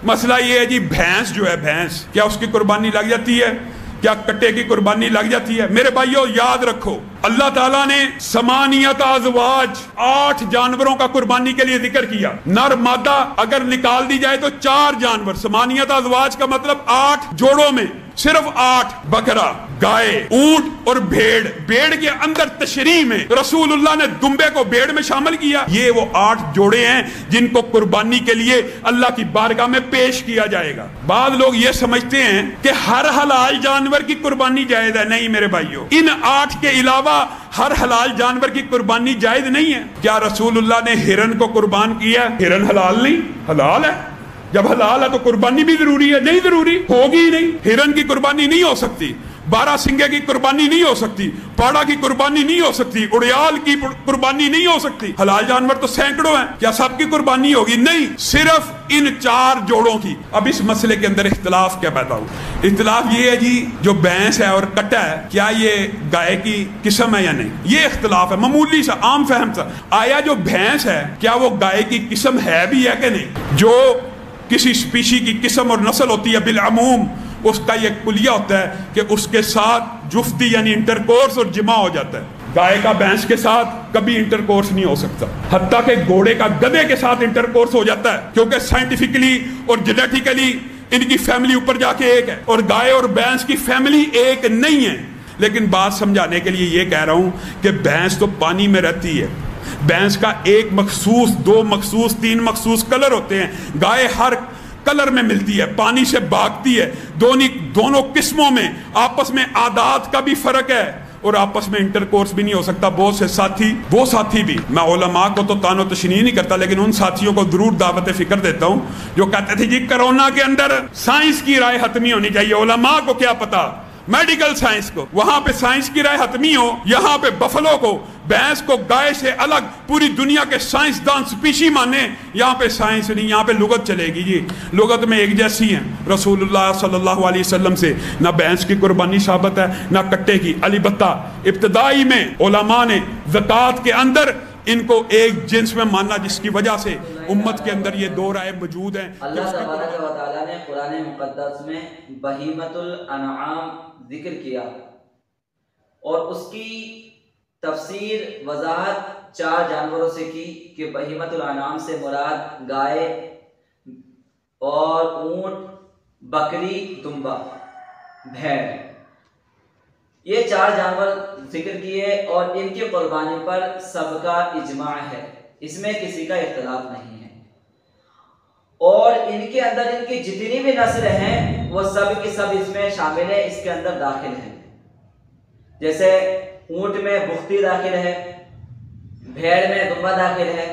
मसला ये है जी, भैंस जो है, भैंस क्या उसकी कुर्बानी लग जाती है? क्या कट्टे की कुर्बानी लग जाती है? मेरे भाइयों याद रखो, अल्लाह ताला ने समानियत अज़वाज 8 जानवरों का कुर्बानी के लिए जिक्र किया। नर मादा अगर निकाल दी जाए तो 4 जानवर। समानियत अज़वाज का मतलब 8 जोड़ों में सिर्फ 8, बकरा, गाय, ऊंट और भेड़। भेड़ के अंदर तशरीह में रसूलुल्लाह ने दुम्बे को भेड़ में शामिल किया। ये वो 8 जोड़े हैं जिनको कुर्बानी के लिए अल्लाह की बारगाह में पेश किया जाएगा। बाद लोग ये समझते हैं कि हर हलाल जानवर की कुर्बानी जायज है। नहीं मेरे भाइयों, इन 8 के अलावा हर हलाल जानवर की कुर्बानी जायज नहीं है। क्या रसूलुल्लाह ने हिरन को कुर्बान किया? हिरन हलाल नहीं? हलाल है। जब हलाल है तो कुर्बानी भी जरूरी है? नहीं जरूरी, होगी ही नहीं। हिरन की कुर्बानी नहीं हो सकती, 12 सिंगे की कुर्बानी नहीं हो सकती, पाड़ा की कुर्बानी नहीं हो सकती, उड़ियाल की कुर्बानी नहीं हो सकती। हलाल जानवर तो सैकड़ों हैं, क्या सबकी कुर्बानी होगी? नहीं, सिर्फ इन 4 जोड़ों की। अब इस मसले के अंदर इख्तिलाफ क्या पैदा हुआ? इख्तिलाफ ये है जी, जो भैंस है और कट्टा है, क्या ये गाय की किस्म है या नहीं? ये इख्तिलाफ है, मामूली सा, आम फहम सा। आया जो भैंस है, क्या वो गाय की किस्म है भी है कि नहीं? जो किसी स्पीशी की किस्म और नस्ल होती है बिलअमूम, उसका ये कुलिया होता है कि उसके साथ जुफ्ती यानी इंटरकोर्स और जिमा हो जाता है। गाय का भैंस के साथ कभी इंटरकोर्स नहीं हो सकता, हत्ता के घोड़े का गधे के साथ इंटरकोर्स हो जाता है, क्योंकि साइंटिफिकली और जेनेटिकली इनकी फैमिली ऊपर जाके एक है, और गाय और भैंस की फैमिली एक नहीं है। लेकिन बात समझाने के लिए ये कह रहा हूं कि भैंस तो पानी में रहती है, भैंस का एक मखसूस, 2 मखसूस, 3 मखसूस कलर होते हैं। गाय हर कलर में मिलती है, पानी से भागती है। दोनों किस्मों में आपस में आदात का भी फर्क है और आपस में इंटरकोर्स भी नहीं हो सकता। बहुत से साथी, वो साथी भी, मैं उलमा को तो तानो तशनीह नहीं करता, लेकिन उन साथियों को जरूर दावत फिक्र देता हूं जो कहते थे जी कोरोना के अंदर साइंस की राय हतमी होनी चाहिए। उलमा को क्या पता, मेडिकल साइंस को, वहां पे साइंस की राय हतमी हो, यहाँ पे बफलो को, भैंस को गाय से अलग पूरी दुनिया के साइंसदान स्पीशी माने। यहाँ पे साइंस नहीं, यहाँ पे लुगत चलेगी जी। लुगत में एक जैसी है। रसूलुल्लाह सल्लल्लाहु अलैहि वसल्लम से ना भैंस की कुर्बानी साबित है ना कट्टे की। अलबत्ता इब्तदाई में उलमा ने ज़कात के अंदर इनको एक जिन्स में मानना, जिसकी वजह से उम्मत के अंदर ये 2 राय मौजूद हैं। अल्लाह तबारक व तआला ने कुरान मुक़द्दस में बहीमतुल अनआम जिक्र किया और उसकी तफसीर वजाहत 4 जानवरों से की कि बहीमतुल अनआम से मुराद गाय और ऊंट, बकरी, दुम्बा, भेड़, ये 4 जानवर जिक्र किए और इनकी कुर्बानी पर सबका इजमा है, इसमें किसी का इख्तिलाफ नहीं है। और इनके अंदर इनकी जितनी भी नस्ल हैं वो सब की सब इसमें शामिल है, इसके अंदर दाखिल है। जैसे ऊंट में बुख्ती दाखिल है, भेड़ में दुम्बा दाखिल है,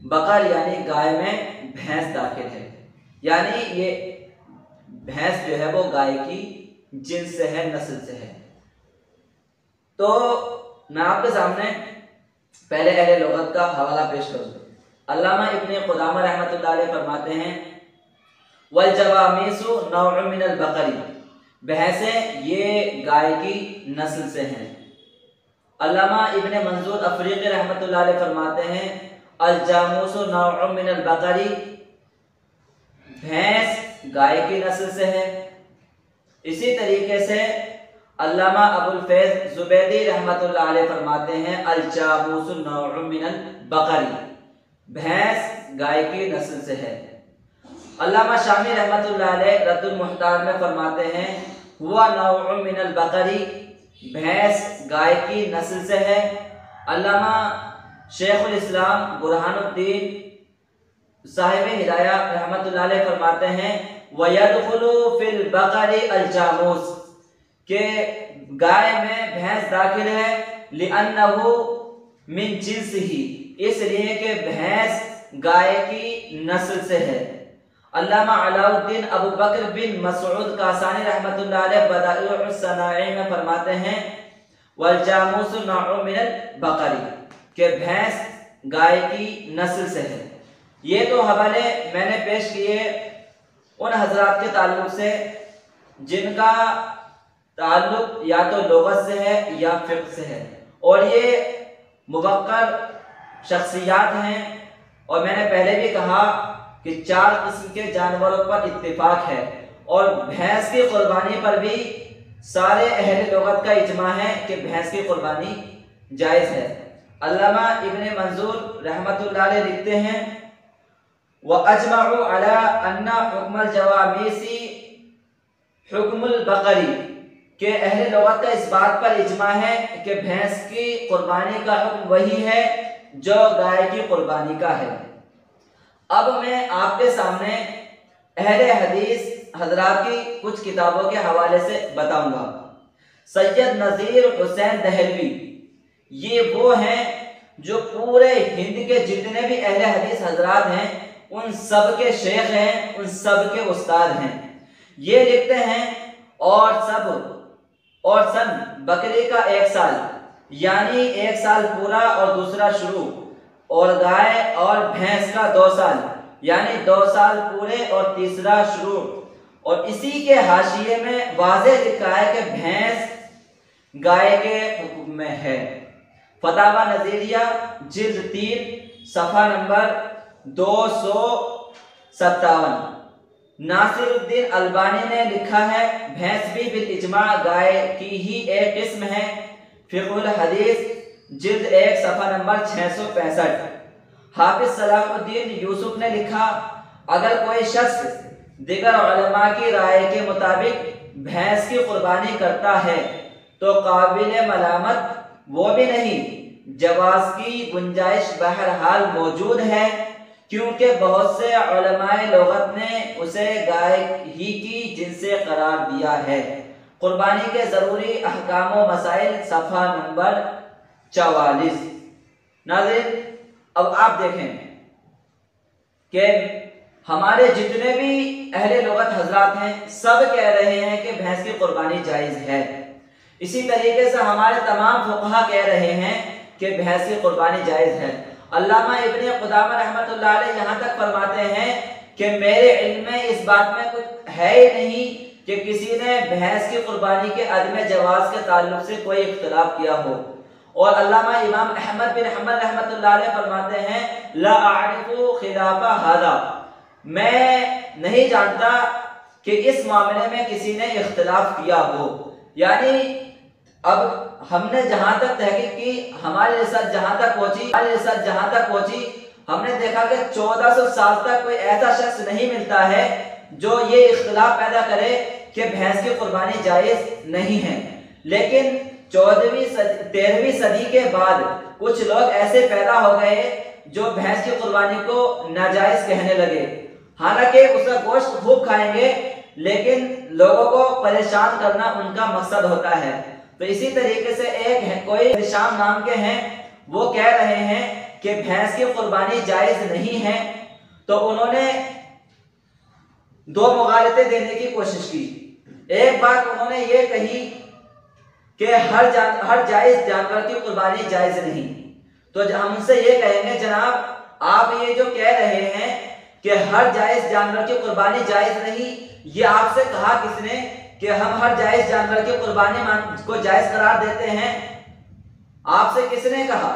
बकर यानी गाय में भैंस दाखिल है। यानी ये भैंस जो है वो गाय की जिन्स से है, नस्ल से है। तो मैं आपके सामने पहले अहले लुगत का हवाला पेश करूँ। अल्लामा इब्ने क़ुदामा रहमतुल्लाह अलैह फरमाते हैं, वल जवामीसु नौउम मिनल बकरी, भैंसें ये गाय की नस्ल से हैं। अल्लामा इब्ने मंजूर अफरीकी रहमतुल्लाह अलैह फरमाते हैं, अल जामूसु नौउम मिनल बकरी, भैंस गाय की नस्ल से है। इसी तरीके से अल्लामा अबुल फैज जुबैदी रहमतुल्लाह अलैह फरमाते हैं, अल जामूसु नौउम मिनल बकरी, भैंस गाय की नस्ल से है। अल्लामा शामी रहमतुल्लाह अलैह रद्दुल मुहतार में फरमाते हैं, हुआ नौउम मिनल बकरी, भैंस गाय की नस्ल से है। अल्लामा शेखुल इस्लाम बुरहानुद्दीन साहिब हिदाया रहमतुल्लाह अलैह फरमाते हैं, वयदखुलु फिल बकरी अल जामूस, के गाय में भैंस दाखिल है, लिअन्नहु मिन जिन्सिही, इसलिए कि भैंस गाय की नस्ल से है। अल्लामा अलाउद्दीन अबू बकर बिन मसऊद कासानी रहमतुल्लाह अलैह बदाइउस सनाई में फरमाते हैं, वल जामूसु नौउम मिनल बकरी, के भैंस गाय की नस्ल से है। ये तो हवाले मैंने पेश किए उन हजरात के ताल्लुक से जिनका ताल्लुक या तो लुगत से है या फिक्र से है, और ये मुवक्कर शख्सियात हैं। और मैंने पहले भी कहा कि 4 किस्म के जानवरों पर इत्तेफाक है और भैंस की कुर्बानी पर भी सारे अहले लुगत का इजमा है कि भैंस की कुर्बानी जायज है। अल्लामा इब्ने मंजूर रहमतुल्लाह अलैह लिखते हैं व अजमउ अला अन्ना हुक्मुल जवामीसी हुक्मुल बकरी के अहले लुगत का इस बात पर इजमा है कि भैंस की कुर्बानी का हुक्म वही है जो गाय की कुर्बानी का है। अब मैं आपके सामने अहले हदीस हजरात की कुछ किताबों के हवाले से बताऊंगा। सैयद नज़ीर हुसैन दहलवी ये वो हैं जो पूरे हिंद के जितने भी अहले हदीस हजरात हैं उन सब के शेख हैं, उन सब के उस्ताद हैं। ये लिखते हैं और सन बकरी का 1 साल यानी 1 साल पूरा और दूसरा शुरू, और गाय और भैंस का 2 साल यानी 2 साल पूरे और तीसरा शुरू। और इसी के हाशिए में वाज़ेह लिखा है कि भैंस गाय के हुक्म में है। फतावा नज़ीरिया जिल्द 3 सफ़ा नंबर 257। नासिरुद्दीन अलबानी ने लिखा है भैंस भी बिल इजमा गाय की ही एक किस्म है। फिक़्हुल हदीस जिल्द 1 सफ़ा नंबर 665। हाफिज सलाहुद्दीन यूसुफ ने लिखा अगर कोई शख्स दिगर उलमा की राय के मुताबिक भैंस की कुर्बानी करता है तो काबिल मलामत वो भी नहीं, जवाज की गुंजाइश बहरहाल मौजूद है क्योंकि बहुत से उलमाए लुगत ने उसे गाय ही की जिनसे करार दिया है। कुर्बानी के जरूरी अहकाम व मसाइल सफ़ा नंबर 44। नाज़रीन अब आप देखें कि हमारे जितने भी अहले लुगत हजरात हैं सब कह रहे हैं कि भैंस की कुर्बानी जायज़ है। इसी तरीके से हमारे तमाम फुक़हा कह रहे हैं कि भैंस की कुर्बानी जायज़ है। अल्लामा इब्ने क़ुदामा रहमतुल्लाह अलैह यहाँ तक फरमाते हैं कि मेरे इल्म में इस बात में कुछ है ही नहीं कि किसी ने भैंस की कुर्बानी के अदम जवाज़ के ताल्लुक से कोई इख्तिलाफ किया हो। और अल्लामा इमाम अहमद बिन हम्बल रहमतुल्लाह अलैह फरमाते हैं ला आरिफु खिलाफा हादा, मैं नहीं जानता कि इस मामले में किसी ने इख्तिलाफ किया हो। यानी अब हमने जहां तक तहकीक की, हमारी रिसर्च जहां तक पहुंची हमने देखा कि 1400 साल तक कोई ऐसा शख्स नहीं मिलता है जो ये इख्तिलाफ पैदा करे कि भैंस की कुर्बानी जायज नहीं है। लेकिन 13वीं सदी के बाद कुछ लोग ऐसे पैदा हो गए जो भैंस की कुर्बानी को नाजायज कहने लगे। हालांकि उसका गोश्त खूब खाएंगे लेकिन लोगों को परेशान करना उनका मकसद होता है। तो इसी तरीके से एक है कोई निशाम नाम के हैं, वो कह रहे हैं कि भैंस की कुर्बानी जायज नहीं है। तो उन्होंने 2 मुगालते देने की कोशिश की। एक बात उन्होंने ये कही कि हर जायज जानवर की कुर्बानी जायज नहीं। तो हम उनसे ये कहेंगे जनाब आप ये जो कह रहे हैं कि हर जायज जानवर की कुर्बानी जायज नहीं, ये आपसे कहा किसने कि हम हर जायज जानवर की कुर्बानी को जायज करार देते हैं? आपसे किसने कहा?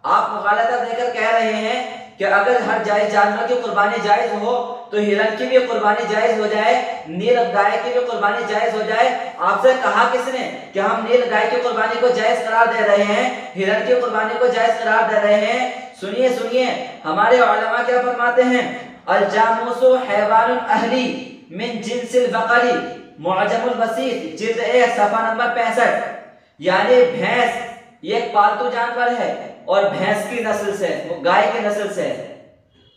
आप मुगालता देकर कह रहे हैं कि अगर हर जायज जानवर की कुर्बानी जायज हो तो हिरण की भी कुर्बानी जायज हो जाए, नील गाय की भी कुर्बानी जायज हो जाए। आपसे कहा किसने कि हम नील गाय की कुर्बानी को जायज करार दे रहे हैं, हिरण की कुर्बानी को जायज करार दे रहे हैं? सुनिए हमारे उलमा क्या फरमाते हैं, अल जामूसु हैवानुन अहली मिन जिनसिल बकरी मुअजमुल वसीत जिल्द 1 सफ़ा नंबर 65। यानी भैंस ये एक पालतू जानवर है और भैंस की नस्ल से, वो गाय की नस्ल से है।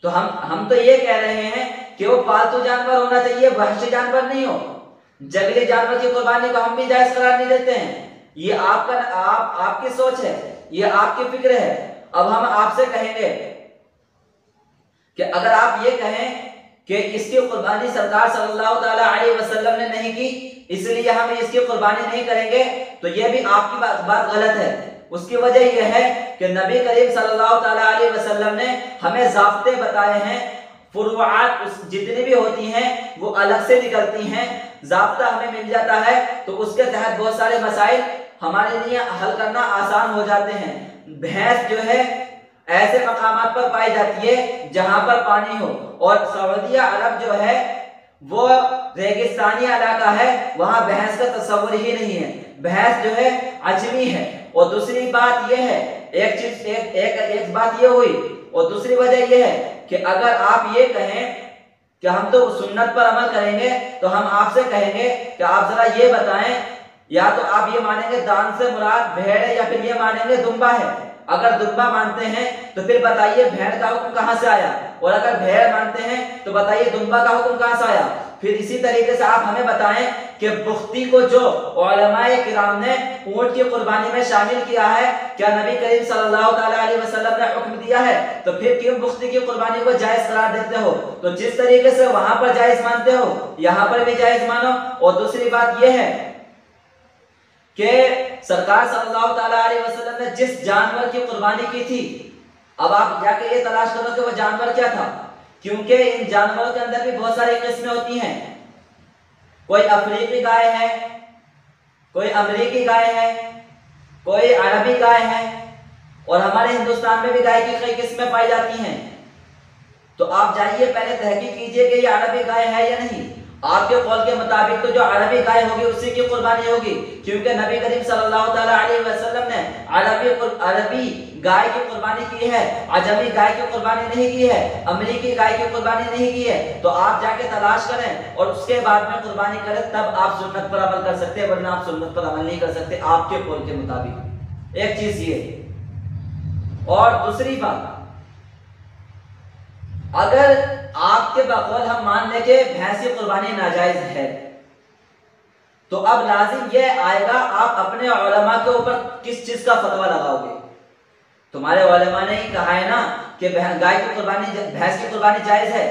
तो हम तो ये कह रहे हैं कि वो पालतू जानवर होना चाहिए, वहशी जानवर नहीं हो। जंगली जानवर की कुर्बानी को हम भी जायज करार नहीं देते हैं। ये आपकी सोच है, ये आपकी फिक्र है। अब हम आपसे कहेंगे कि अगर आप ये कहें कि इसकी कुर्बानी सरकार सल्लल्लाहु ताला अलैहि वसल्लम ने नहीं की इसलिए हम इसकी कुर्बानी नहीं करेंगे, तो ये भी आपकी बात गलत है। उसकी वजह यह है कि नबी करीम सल्लल्लाहु ताला अलैहि वसल्लम ने हमें ज़ाब्ते बताए हैं। फुरुआत जितनी भी होती हैं वो अलग से निकलती हैं, ज़ाब्ता हमें मिल जाता है तो उसके तहत बहुत सारे मसाइल हमारे लिए हल करना आसान हो जाते हैं। भैंस जो है ऐसे मकामात पर पाई जाती है जहां पर पानी हो। और सऊदी अरब जो है वो रेगिस्तानी इलाका है, वहां भैंस का तस्वुर ही नहीं है, भैंस जो है अजमी है। और दूसरी बात यह है, एक बात यह हुई, और दूसरी वजह यह है कि अगर आप ये कहें कि हम तो सुन्नत पर अमल करेंगे, तो हम आपसे कहेंगे कि आप जरा ये बताएं, या तो आप ये मानेंगे दान से मुराद भेड़ है, या फिर ये मानेंगे दुम्बा है। अगर दुम्बा मानते हैं तो फिर बताइए भेड़ का हुक्म कहां से आया, और अगर भेड़ मानते हैं तो बताइए दुम्बा का हुक्म कहां से आया। फिर इसी तरीके से आप हमें बताएं कि बुख्ती को जो उलमाए किराम ने ऊंट की कुर्बानी में शामिल किया है, क्या नबी करीम सल्लल्लाहु अलैहि वसल्लम ने हुक्म दिया है? तो फिर क्यों बुख्ती की कुर्बानी को जायज करार देते हो? तो जिस तरीके से वहां पर जायज मानते हो, यहां पर भी जायज मानो। और दूसरी बात यह है कि सरकार सल्लल्लाहु अलैहि वसल्लम ने जिस जानवर की कुर्बानी की थी, अब आप जाके ये तलाश करो कि वो जानवर क्या था, क्योंकि इन जानवरों के अंदर भी बहुत सारी किस्में होती हैं। कोई अफ्रीकी गाय है, कोई अमेरिकी गाय है, कोई अरबी गाय है, और हमारे हिंदुस्तान में भी गाय की कई किस्में पाई जाती हैं। तो आप जाइए पहले तहकीक कीजिए कि ये अरबी गाय है या नहीं। आपके कौल के मुताबिक तो जो अरबी गाय होगी उसी की कुर्बानी होगी, क्योंकि नबी करीम सल्लल्लाहु अलैहि वसल्लम ने अरबी गाय की कुर्बानी की है, अजमी गाय की कुर्बानी नहीं की है, अमेरिकी गाय की कुर्बानी नहीं की है। तो आप जाके तलाश करें और उसके बाद में कुर्बानी करें, तब आप सुन्नत पर अमल कर सकते हैं, वरना आप सुन्नत पर अमल नहीं कर सकते आपके कौल के मुताबिक। एक चीज ये, और दूसरी बात, अगर आपके बकौल हम मान लें कि भैंस की कुर्बानी नाजायज है, तो अब लाजिम यह आएगा आप अपने उलमा के ऊपर किस चीज का फतवा लगाओगे। तुम्हारे उलमा ने ही कहा है ना कि गाय की कुर्बानी, भैंस की कुर्बानी जायज है।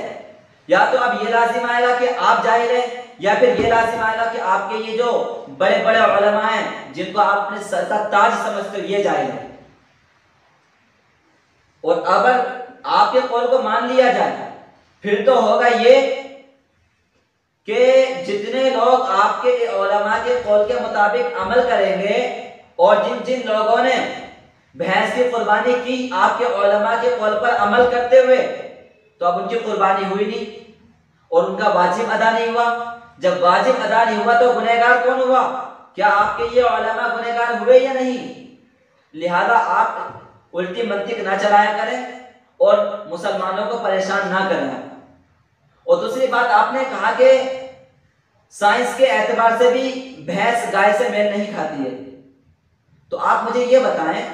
या तो अब ये लाजिम आएगा कि आप जाहिल है, या फिर ये लाजिम आएगा कि आपके ये जो बड़े बड़े उलमा हैं जिनको आप अपने सर का ताज समझते हो, ये जाहिल है। और अगर आपके कौल को मान लिया जाए, फिर तो होगा ये कि जितने लोग आपके उलमा के कौल के मुताबिक अमल करेंगे, और जिन जिन लोगों ने भैंस की कुर्बानी की आपके उलमा के कौल पर अमल करते हुए, तो अब उनकी कुर्बानी हुई नहीं और उनका वाजिब अदा नहीं हुआ। जब वाजिब अदा नहीं हुआ तो गुनहगार कौन हुआ? क्या आपके ये उलमा गुनहगार हुए या नहीं? लिहाजा आप उल्टी मंतिक ना चलाया करें और मुसलमानों को परेशान ना करें। और दूसरी बात, आपने कहा कि साइंस के एतबार से भी भैंस गाय से मेल नहीं खाती है। तो आप मुझे ये बताएं,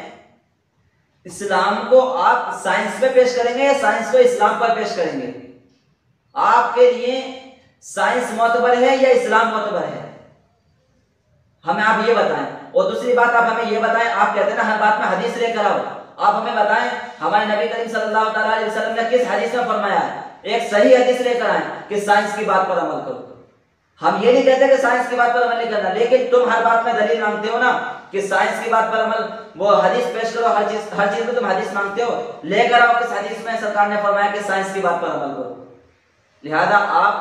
इस्लाम को आप साइंस पे पेश करेंगे या साइंस को इस्लाम पर पेश करेंगे? आपके लिए साइंस मोतबर है या इस्लाम मोतबर है? हमें आप ये बताएं। और दूसरी बात, आप हमें ये बताएं, आप कहते हैं ना हर बात में हदीस लेकर आओ, आप हमें बताएं हमारे नबी करीम सल्लल्लाहु अलैहि वसल्लम ने किस हदीस में फरमाया है? एक सही हदीस लेकर आए कि साइंस की बात पर अमल करो। हम ये नहीं कहते कि साइंस की बात पर अमल नहीं करना, लेकिन तुम हर बात में दलील मांगते हो ना कि साइंस की बात पर अमल, वो हदीस पेश करो, हर चीज में तुम हदीस मांगते हो, लेकर आओ किस हदीस में सरकार ने फरमाया कि साइंस की बात पर अमल करो। लिहाजा आप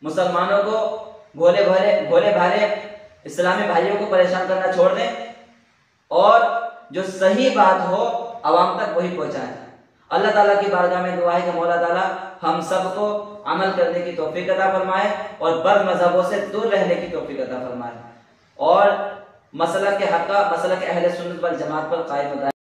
मुसलमानों को भोले भाले इस्लामी भाइयों को परेशान करना छोड़ दें, और जो सही बात हो अवाम तक वही पहुंचाएं। अल्लाह ताला की बारगाह में दुआ है कि मौला ताला हम सबको अमल करने की तौफीक अता फरमाए और बद मज़हबों से दूर रहने की तौफीक अता फरमाए, और मसला के हक़, मसला के अहले सुन्नत वल जमात पर कायम